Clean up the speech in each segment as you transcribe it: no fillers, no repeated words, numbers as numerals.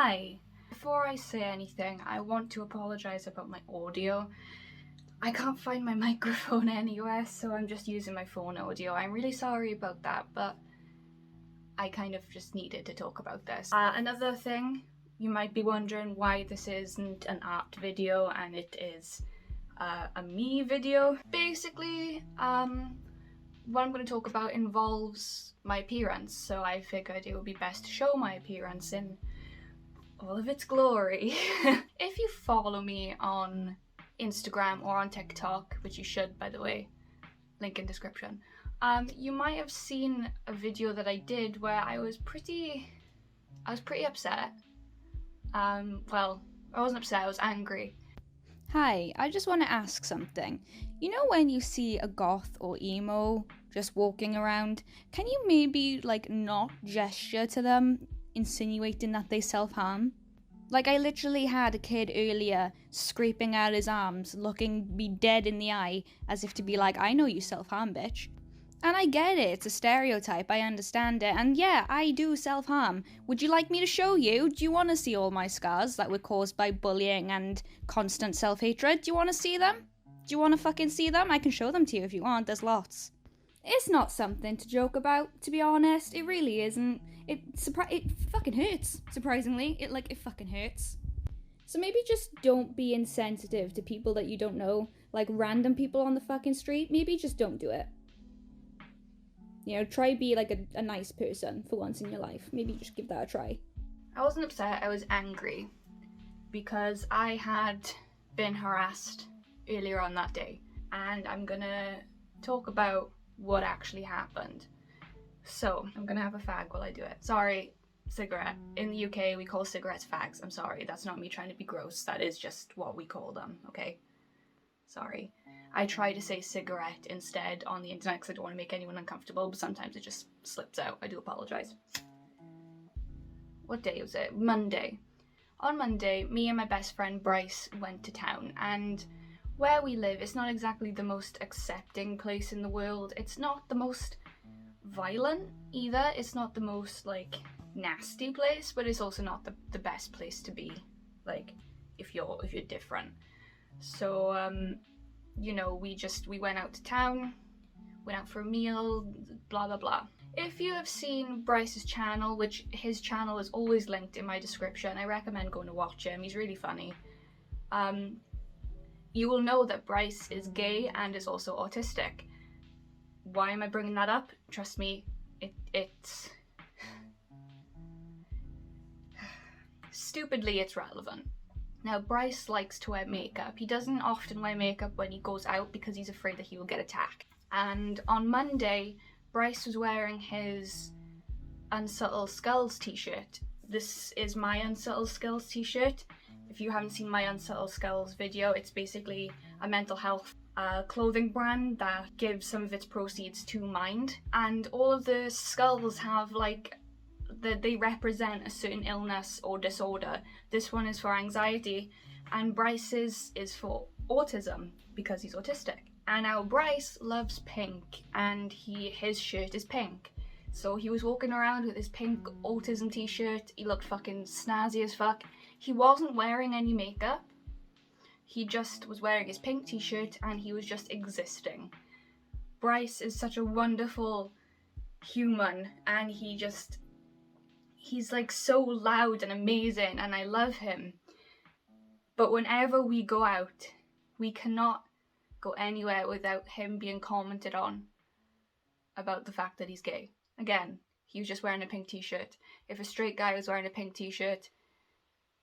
Hi! Before I say anything, I want to apologise about my audio. I can't find my microphone anywhere, so I'm just using my phone audio. I'm really sorry about that, but I kind of just needed to talk about this. Another thing, you might be wondering why this isn't an art video and it is a me video. Basically, what I'm going to talk about involves my appearance, so I figured it would be best to show my appearance in all of its glory. If you follow me on Instagram or on TikTok, which you should, by the way, link in description, you might have seen a video that I did where I was pretty upset. Well, I wasn't upset, I was angry. Hi, I just want to ask something. You know when you see a goth or emo just walking around, can you maybe not gesture to them, insinuating that they self-harm? Like, I literally had a kid earlier scraping out his arms, looking me dead in the eye, as if to be like, I know you self-harm, bitch. And I get it, it's a stereotype, I understand it, and yeah, I do self-harm. Would you like me to show you? Do you want to see all my scars that were caused by bullying and constant self-hatred? Do you want to see them? Do you want to fucking see them? I can show them to you if you want, there's lots. It's not something to joke about, to be honest, it really isn't. It fucking hurts, surprisingly. It fucking hurts. So maybe just don't be insensitive to people that you don't know, like random people on the fucking street. Maybe just don't do it. You know, try be like a nice person for once in your life. Maybe just give that a try. I wasn't upset, I was angry because I had been harassed earlier on that day, and I'm gonna talk about what actually happened. So, I'm gonna have a fag while I do it. Sorry, cigarette. In the UK, we call cigarettes fags. I'm sorry, that's not me trying to be gross. That is just what we call them, okay? Sorry. I try to say cigarette instead on the internet because I don't want to make anyone uncomfortable, but sometimes it just slips out. I do apologise. What day was it? Monday. On Monday, me and my best friend Bryce went to town, and where we live, it's not exactly the most accepting place in the world. It's not the most violent either. It's not the most nasty place, but it's also not the best place to be, if you're different. So you know, we went out to town, went out for a meal, blah blah blah. If you have seen Bryce's channel, which his channel is always linked in my description, I recommend going to watch him, he's really funny. You will know that Bryce is gay and is also autistic. Why am I bringing that up? Trust me, it's stupidly it's relevant. Now, Bryce likes to wear makeup. He doesn't often wear makeup when he goes out because he's afraid that he will get attacked. And on Monday, Bryce was wearing his Unsubtle Skulls t-shirt. This is my Unsubtle Skulls t-shirt. If you haven't seen my Unsubtle Skulls video, it's basically a mental health clothing brand that gives some of its proceeds to Mind. And all of the skulls have they represent a certain illness or disorder. This one is for anxiety, and Bryce's is for autism because he's autistic. And now Bryce loves pink, and his shirt is pink. So he was walking around with his pink autism t-shirt. He looked fucking snazzy as fuck. He wasn't wearing any makeup. He just was wearing his pink t-shirt and he was just existing. Bryce is such a wonderful human, and he's so loud and amazing, and I love him. But whenever we go out, we cannot go anywhere without him being commented on about the fact that he's gay. Again, he was just wearing a pink t-shirt. If a straight guy was wearing a pink t-shirt,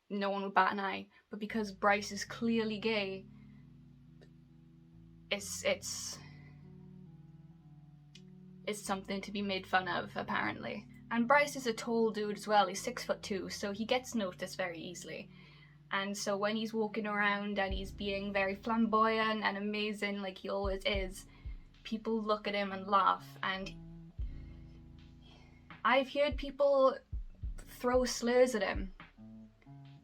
no one would bat an eye. But because Bryce is clearly gay, it's something to be made fun of, apparently. And Bryce is a tall dude as well. He's 6'2", so he gets noticed very easily. And so when he's walking around and he's being very flamboyant and amazing like he always is, people look at him and laugh. And I've heard people throw slurs at him.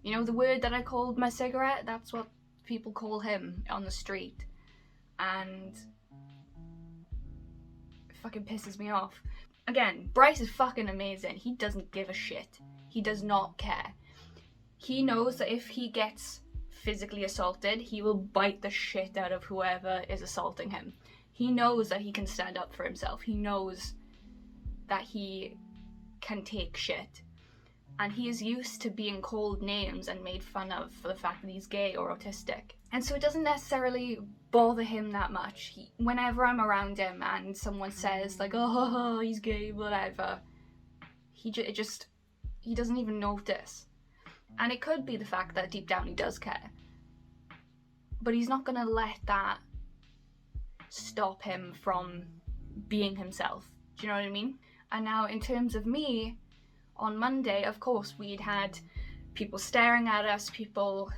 You know, the word that I called my cigarette, that's what people call him on the street. And it fucking pisses me off. Again, Bryce is fucking amazing. He doesn't give a shit. He does not care. He knows that if he gets physically assaulted, he will bite the shit out of whoever is assaulting him. He knows that he can stand up for himself. He knows that he can take shit. And he is used to being called names and made fun of for the fact that he's gay or autistic. And so it doesn't necessarily bother him that much. Whenever I'm around him and someone says like, oh, he's gay, whatever, he doesn't even notice. And it could be the fact that deep down he does care. But he's not gonna let that stop him from being himself. Do you know what I mean? And now in terms of me, on Monday, of course, we'd had people staring at us, people,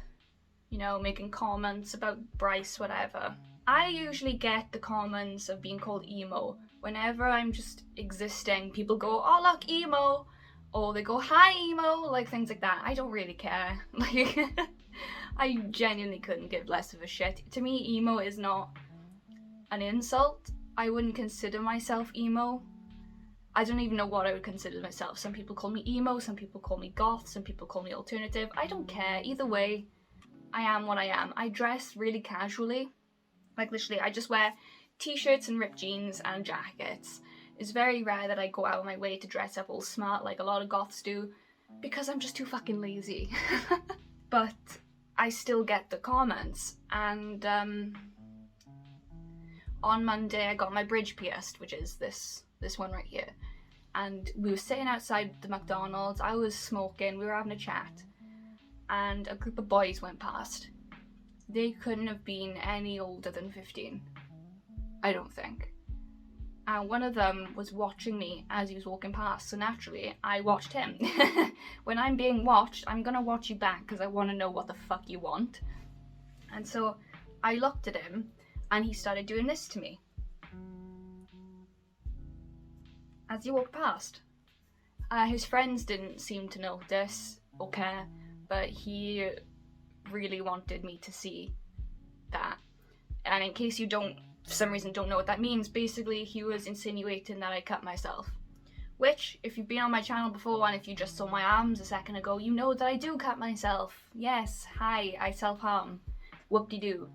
making comments about Bryce, whatever. I usually get the comments of being called emo. Whenever I'm just existing, people go, oh look, emo, or they go, hi emo, like things like that. I don't really care. Like, I genuinely couldn't give less of a shit. To me, emo is not an insult. I wouldn't consider myself emo. I don't even know what I would consider myself. Some people call me emo, some people call me goth, some people call me alternative. I don't care. Either way, I am what I am. I dress really casually. Like literally, I just wear t-shirts and ripped jeans and jackets. It's very rare that I go out of my way to dress up all smart like a lot of goths do, because I'm just too fucking lazy. But I still get the comments, and on Monday I got my bridge pierced, which is this one right here. And we were sitting outside the McDonald's, I was smoking, we were having a chat, and a group of boys went past. They couldn't have been any older than 15, I don't think. And one of them was watching me as he was walking past, so naturally I watched him. When I'm being watched, I'm gonna watch you back because I want to know what the fuck you want. And so I looked at him and he started doing this to me as he walked past. His friends didn't seem to notice or care, but he really wanted me to see that. And in case you don't, for some reason, don't know what that means, basically he was insinuating that I cut myself. Which, if you've been on my channel before and if you just saw my arms a second ago, you know that I do cut myself. Yes, hi, I self-harm. Whoop-de-doo.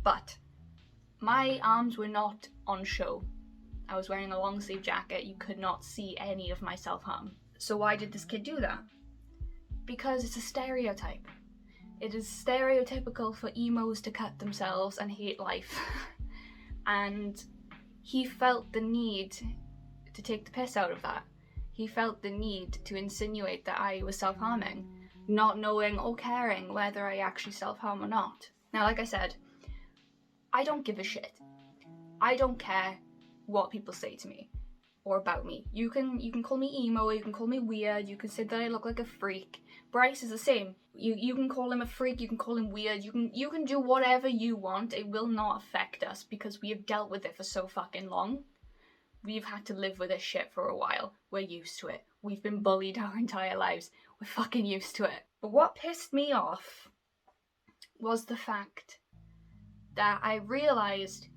But my arms were not on show. I was wearing a long sleeve jacket, you could not see any of my self-harm. So why did this kid do that? Because it's a stereotype. It is stereotypical for emos to cut themselves and hate life. And he felt the need to take the piss out of that. He felt the need to insinuate that I was self-harming, not knowing or caring whether I actually self-harm or not. Now, like I said, I don't give a shit. I don't care what people say to me or about me. You can call me emo, you can call me weird, you can say that I look like a freak. Bryce is the same. You can call him a freak, you can call him weird, you can do whatever you want. It will not affect us because we have dealt with it for so fucking long. We've had to live with this shit for a while. We're used to it. We've been bullied our entire lives. We're fucking used to it. But what pissed me off was the fact that I realised,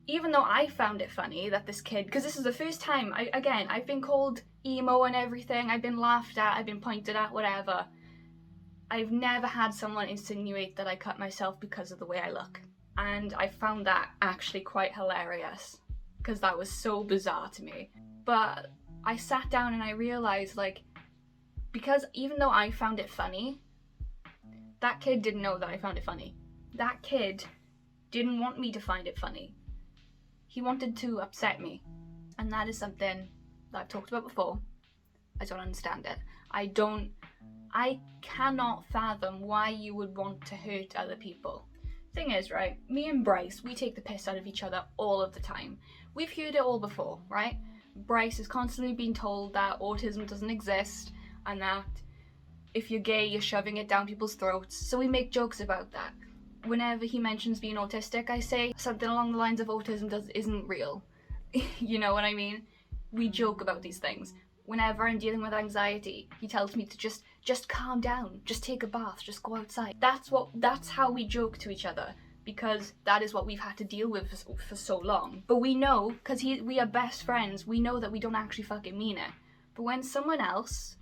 even though I found it funny that this kid, because this is the first time, I've been called emo and everything, I've been laughed at, I've been pointed at, whatever. I've never had someone insinuate that I cut myself because of the way I look. And I found that actually quite hilarious, because that was so bizarre to me. But I sat down and I realised, like, because even though I found it funny, that kid didn't know that I found it funny. That kid didn't want me to find it funny. He wanted to upset me. And that is something that I've talked about before. I don't understand it. I cannot fathom why you would want to hurt other people. Thing is, right, me and Bryce, we take the piss out of each other all of the time. We've heard it all before, right? Bryce has constantly been told that autism doesn't exist and that if you're gay, you're shoving it down people's throats. So we make jokes about that. Whenever he mentions being autistic, I say something along the lines of autism isn't real. You know what I mean? We joke about these things. Whenever I'm dealing with anxiety, he tells me to just calm down, just take a bath, just go outside. That's how we joke to each other, because that is what we've had to deal with for so long. But we know, because we are best friends, we know that we don't actually fucking mean it. But when someone else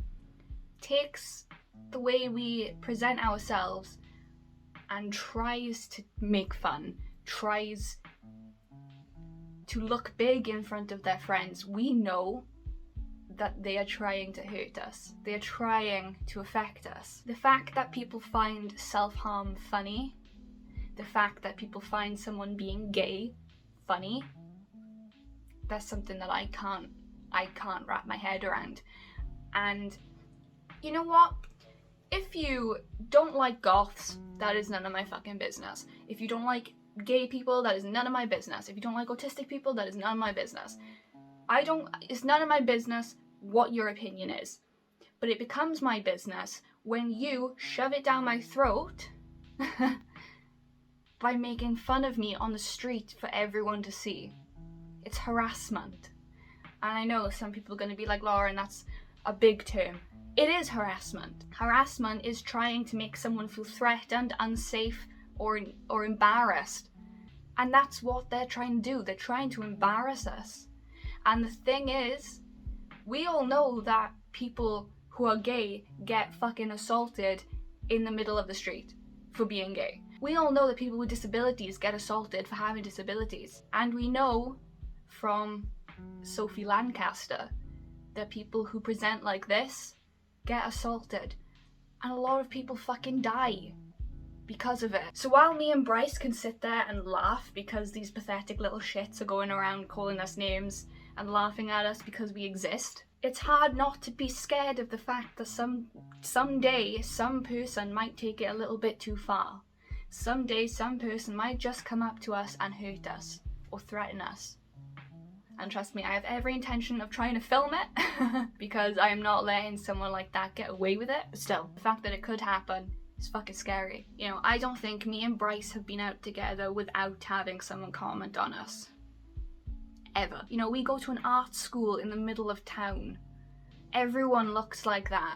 takes the way we present ourselves and tries to make fun, tries to look big in front of their friends, we know that they are trying to hurt us. They are trying to affect us. The fact that people find self-harm funny, the fact that people find someone being gay funny, that's something that I can't wrap my head around. And you know what? If you don't like goths, that is none of my fucking business. If you don't like gay people, that is none of my business. If you don't like autistic people, that is none of my business. It's none of my business what your opinion is. But it becomes my business when you shove it down my throat by making fun of me on the street for everyone to see. It's harassment. And I know some people are going to be like, Lauren, that's a big term. It is harassment. Harassment is trying to make someone feel threatened, unsafe, or embarrassed. And that's what they're trying to do. They're trying to embarrass us. And the thing is, we all know that people who are gay get fucking assaulted in the middle of the street for being gay. We all know that people with disabilities get assaulted for having disabilities. And we know from Sophie Lancaster that people who present like this get assaulted. And a lot of people fucking die because of it. So while me and Bryce can sit there and laugh because these pathetic little shits are going around calling us names and laughing at us because we exist, it's hard not to be scared of the fact that someday some person might take it a little bit too far. Someday some person might just come up to us and hurt us or threaten us. And trust me, I have every intention of trying to film it because I am not letting someone like that get away with it. But still, the fact that it could happen is fucking scary. You know, I don't think me and Bryce have been out together without having someone comment on us. Ever. You know, we go to an art school in the middle of town. Everyone looks like that.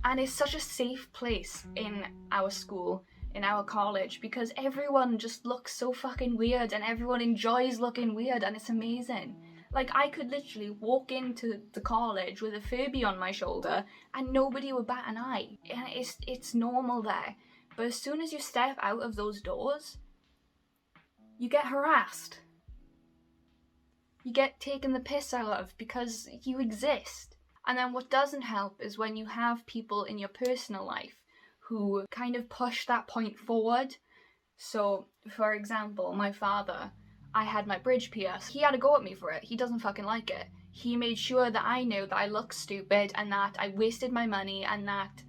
And it's such a safe place in our school, in our college, because everyone just looks so fucking weird and everyone enjoys looking weird, and it's amazing. Like, I could literally walk into the college with a Furby on my shoulder and nobody would bat an eye. And it's normal there. But as soon as you step out of those doors, you get harassed. You get taken the piss out of because you exist. And then what doesn't help is when you have people in your personal life who kind of push that point forward. So, for example, my father, I had my bridge pierced. He had to go at me for it. He doesn't fucking like it. He made sure that I knew that I looked stupid and that I wasted my money and that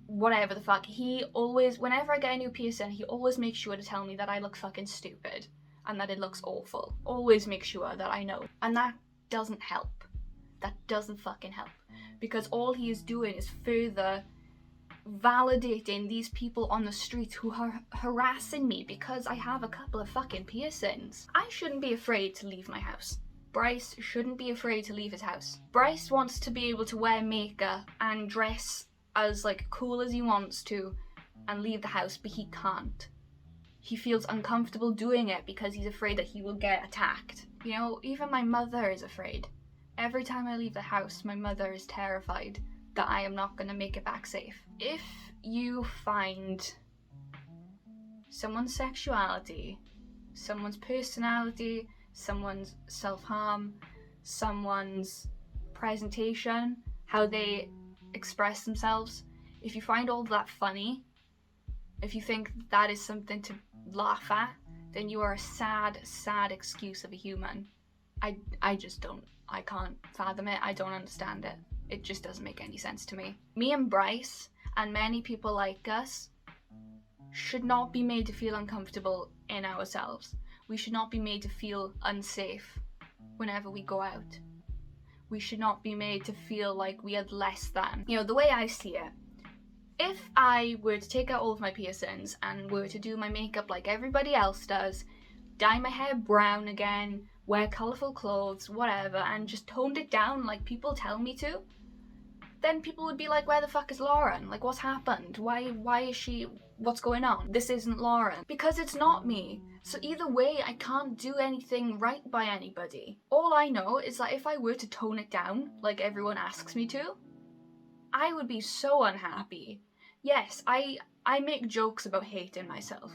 whatever the fuck. He always, whenever I get a new piercing, he always makes sure to tell me that I look fucking stupid and that it looks awful. Always make sure that I know. And that doesn't help. That doesn't fucking help. Because all he is doing is further validating these people on the street who are harassing me because I have a couple of fucking piercings. I shouldn't be afraid to leave my house. Bryce shouldn't be afraid to leave his house. Bryce wants to be able to wear makeup and dress as like cool as he wants to and leave the house, but he can't. He feels uncomfortable doing it because he's afraid that he will get attacked. You know, even my mother is afraid. Every time I leave the house, my mother is terrified that I am not going to make it back safe. If you find someone's sexuality, someone's personality, someone's self-harm, someone's presentation, how they express themselves, if you find all that funny, if you think that is something to laugh at, then you are a sad, sad excuse of a human. I just don't. I can't fathom it. I don't understand it. It just doesn't make any sense to me. Me and Bryce, and many people like us, should not be made to feel uncomfortable in ourselves. We should not be made to feel unsafe whenever we go out. We should not be made to feel like we are less than. You know, the way I see it, if I were to take out all of my piercings and were to do my makeup like everybody else does, dye my hair brown again, wear colourful clothes, whatever, and just toned it down like people tell me to, then people would be like, where the fuck is Lauren? Like, what's happened? Why is she, what's going on? This isn't Lauren. Because it's not me. So either way, I can't do anything right by anybody. All I know is that if I were to tone it down, like everyone asks me to, I would be so unhappy. Yes, I make jokes about hating myself.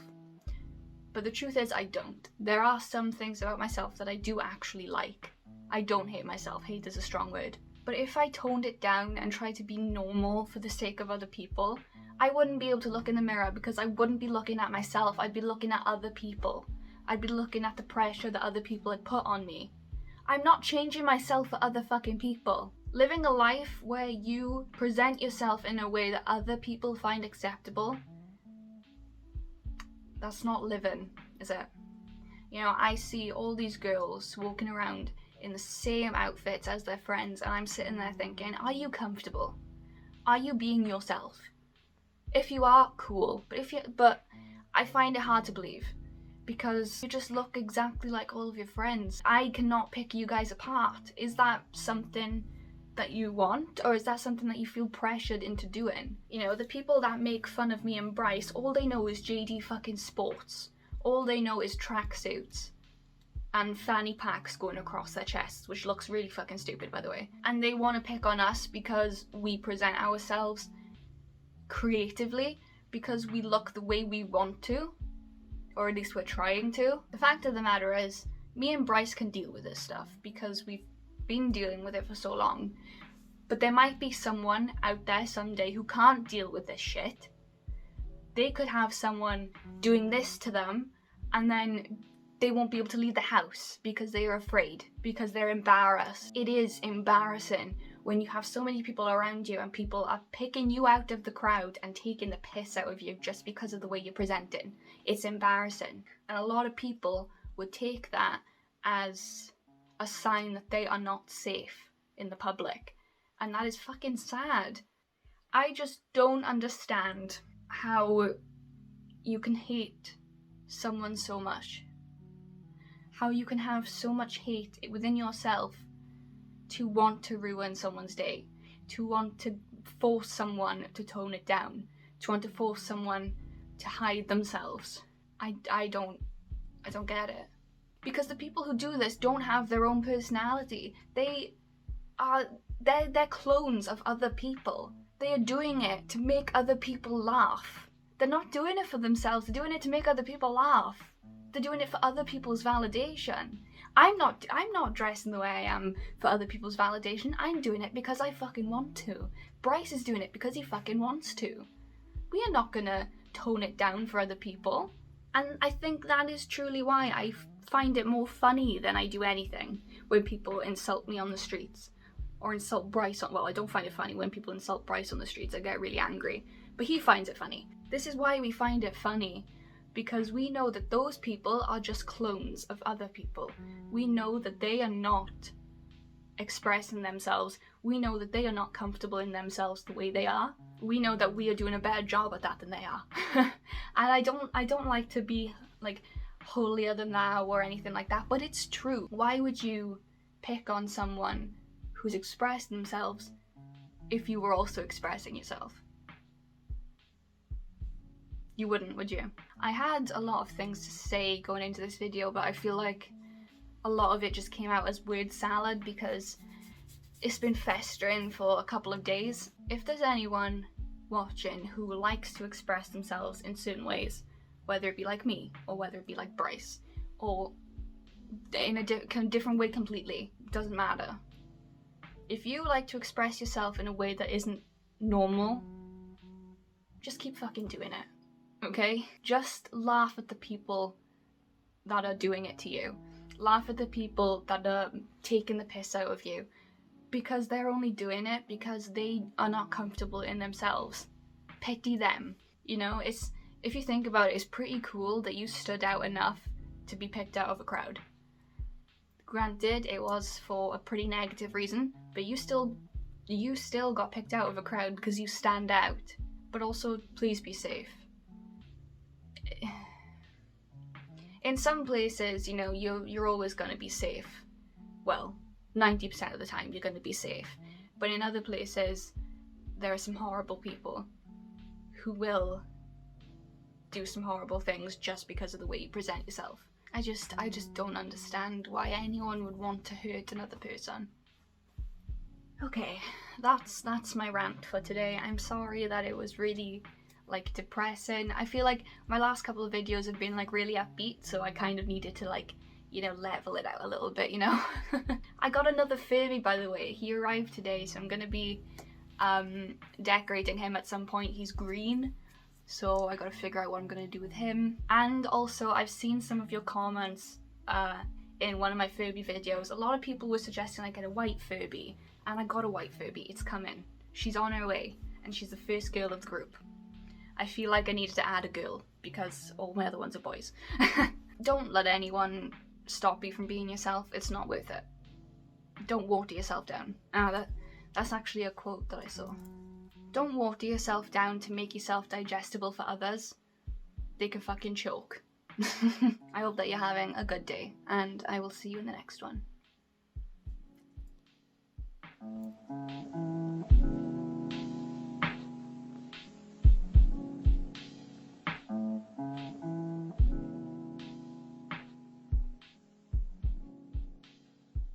But the truth is I don't. There are some things about myself that I do actually like. I don't hate myself. Hate is a strong word. But if I toned it down and tried to be normal for the sake of other people, I wouldn't be able to look in the mirror because I wouldn't be looking at myself. I'd be looking at other people. I'd be looking at the pressure that other people had put on me. I'm not changing myself for other fucking people. Living a life where you present yourself in a way that other people find acceptable, that's not living, is it? You know, I see all these girls walking around in the same outfits as their friends, and I'm sitting there thinking, are you comfortable? Are you being yourself? If you are, cool. But I find it hard to believe, because you just look exactly like all of your friends. I cannot pick you guys apart. Is that something that you want, or is that something that you feel pressured into doing? You know, the people that make fun of me and Bryce, all they know is JD fucking Sports. All they know is tracksuits and fanny packs going across their chests, which looks really fucking stupid, by the way. And they want to pick on us because we present ourselves creatively, because we look the way we want to, or at least we're trying to. The fact of the matter is, me and Bryce can deal with this stuff because we've been dealing with it for so long. But there might be someone out there someday who can't deal with this shit. They could have someone doing this to them, and then they won't be able to leave the house because they are afraid, because they're embarrassed. It is embarrassing when you have so many people around you and people are picking you out of the crowd and taking the piss out of you just because of the way you're presenting. It's embarrassing. And a lot of people would take that as a sign that they are not safe in the public. And that is fucking sad. I just don't understand how you can hate someone so much. How you can have so much hate within yourself to want to ruin someone's day, to want to force someone to tone it down, to want to force someone to hide themselves. I don't get it. Because the people who do this don't have their own personality. They're clones of other people. They are doing it to make other people laugh. They're not doing it for themselves, they're doing it to make other people laugh. They're doing it for other people's validation. I'm not dressing the way I am for other people's validation. I'm doing it because I fucking want to. Bryce is doing it because he fucking wants to. We are not gonna tone it down for other people. And I think that is truly why I find it more funny than I do anything when people insult me on the streets. Or insult Bryce on, well, I don't find it funny when people insult Bryce on the streets. I get really angry. But he finds it funny. This is why we find it funny. Because we know that those people are just clones of other people. We know that they are not expressing themselves. We know that they are not comfortable in themselves the way they are. We know that we are doing a better job at that than they are. And I don't like to be like holier than thou or anything like that, but it's true. Why would you pick on someone who's expressed themselves if you were also expressing yourself? You wouldn't, would you? I had a lot of things to say going into this video, but I feel like a lot of it just came out as word salad because it's been festering for a couple of days. If there's anyone watching who likes to express themselves in certain ways, whether it be like me, or whether it be like Bryce, or in a different way completely, doesn't matter. If you like to express yourself in a way that isn't normal, just keep fucking doing it. Okay? Just laugh at the people that are doing it to you. Laugh at the people that are taking the piss out of you. Because they're only doing it because they are not comfortable in themselves. Pity them. You know, if you think about it, it's pretty cool that you stood out enough to be picked out of a crowd. Granted, it was for a pretty negative reason, but you still got picked out of a crowd because you stand out. But also, please be safe. In some places, you know, you're always going to be safe. Well, 90% of the time you're going to be safe. But in other places, there are some horrible people who will do some horrible things just because of the way you present yourself. I just don't understand why anyone would want to hurt another person. Okay, that's my rant for today. I'm sorry that it was really like depressing. I feel like my last couple of videos have been like really upbeat, so I kind of needed to like, you know, level it out a little bit, you know? I got another Furby, by the way. He arrived today, so I'm gonna be decorating him at some point. He's green, so I gotta figure out what I'm gonna do with him. And also, I've seen some of your comments in one of my Furby videos. A lot of people were suggesting I get a white Furby, and I got a white Furby. It's coming. She's on her way, and she's the first girl of the group. I feel like I needed to add a girl because all my other ones are boys. Don't let anyone stop you from being yourself. It's not worth it. Don't water yourself down. That's actually a quote that I saw. Don't water yourself down to make yourself digestible for others. They can fucking choke. I hope that you're having a good day, and I will see you in the next one.